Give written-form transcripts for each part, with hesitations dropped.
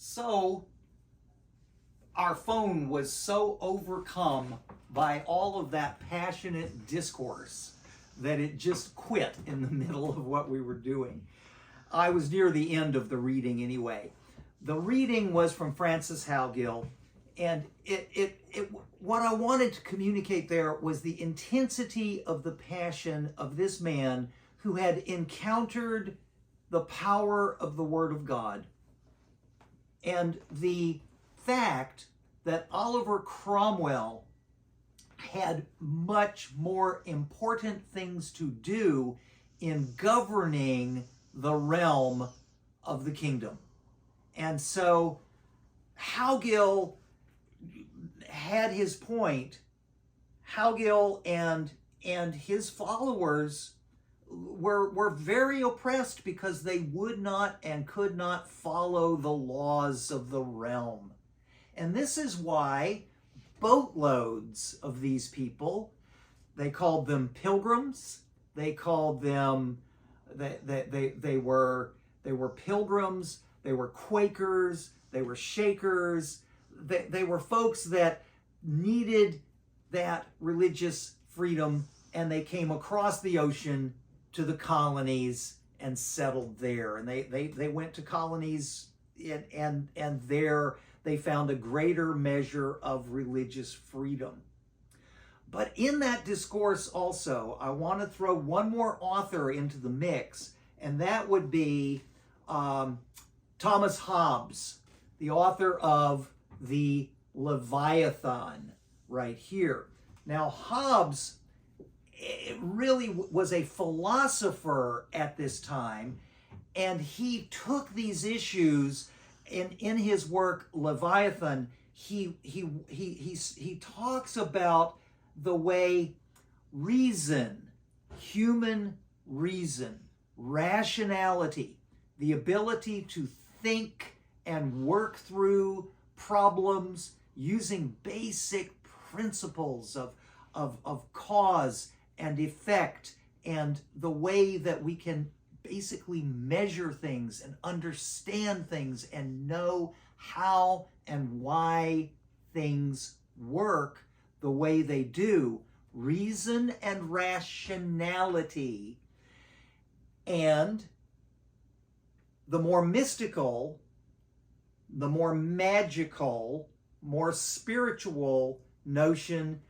So our phone was so overcome by all of that passionate discourse that it just quit in the middle of what we were doing. I was near the end of the reading anyway. The reading was from Francis Howgill, and what I wanted to communicate there was the intensity of the passion of this man who had encountered the power of the Word of God, and the fact that Oliver Cromwell had much more important things to do in governing the realm of the kingdom. And so Howgill had his point. Howgill and his followers were very oppressed because they would not and could not follow the laws of the realm. And this is why boatloads of these people, they called them pilgrims, they called them, they were pilgrims, they were Quakers, they were Shakers, they were folks that needed that religious freedom, and they came across the ocean to the colonies and settled there. And they went to colonies and there they found a greater measure of religious freedom. But in that discourse also, I want to throw one more author into the mix, and that would be Thomas Hobbes, the author of the Leviathan, right here. Now, Hobbes really was a philosopher at this time, and he took these issues in his work Leviathan. He talks about the way reason, human reason, rationality, the ability to think and work through problems using basic principles of cause and effect, and the way that we can basically measure things and understand things and know how and why things work the way they do. Reason and rationality. And the more mystical, the more magical, more spiritual notion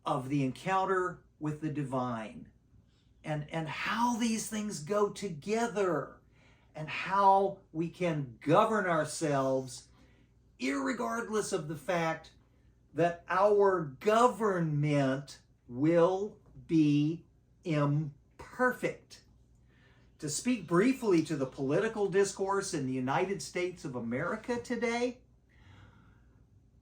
of the encounter with the divine, and how these things go together, and how we can govern ourselves irregardless of the fact that our government will be imperfect. To speak briefly to the political discourse in the United States of America today,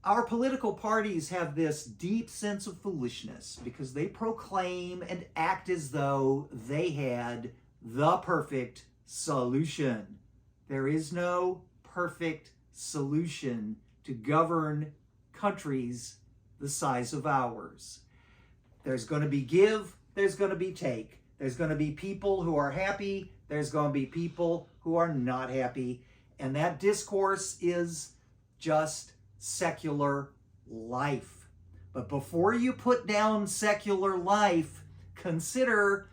our political parties have this deep sense of foolishness because they proclaim and act as though they had the perfect solution. There is no perfect solution to govern countries the size of ours. There's going to be give, there's going to be take. There's going to be people who are happy, there's going to be people who are not happy. And that discourse is just secular life. But before you put down secular life, consider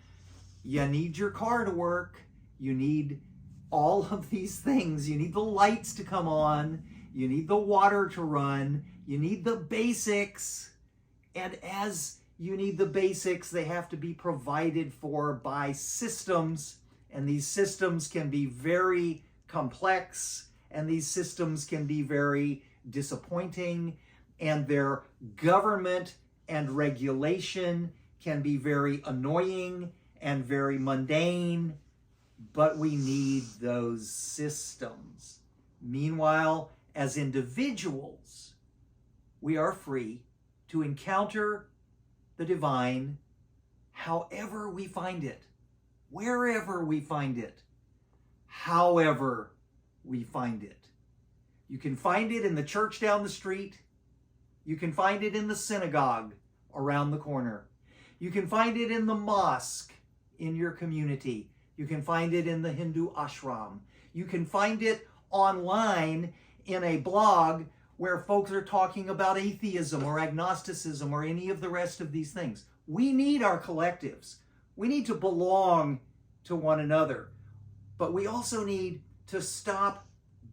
you need your car to work. You need all of these things. You need the lights to come on. You need the water to run. You need the basics. And as you need the basics, they have to be provided for by systems. And these systems can be very complex, and these systems can be very disappointing, and their government and regulation can be very annoying and very mundane, but we need those systems. Meanwhile, as individuals, we are free to encounter the divine however we find it, wherever we find it, however we find it. You can find it in the church down the street. You can find it in the synagogue around the corner. You can find it in the mosque in your community. You can find it in the Hindu ashram. You can find it online in a blog where folks are talking about atheism or agnosticism or any of the rest of these things. We need our collectives. We need to belong to one another. But we also need to stop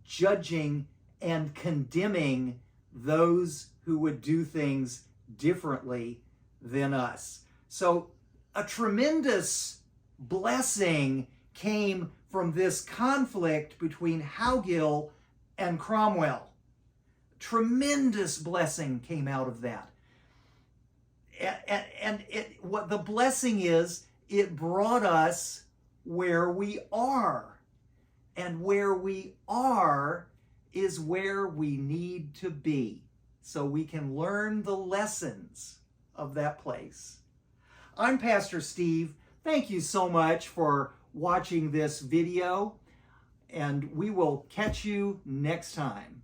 judging and condemning those who would do things differently than us. So a tremendous blessing came from this conflict between Howgill and Cromwell. Tremendous blessing came out of that. And what the blessing is, it brought us where we are. And where we are is where we need to be, so we can learn the lessons of that place. I'm Pastor Steve. Thank you so much for watching this video, and we will catch you next time.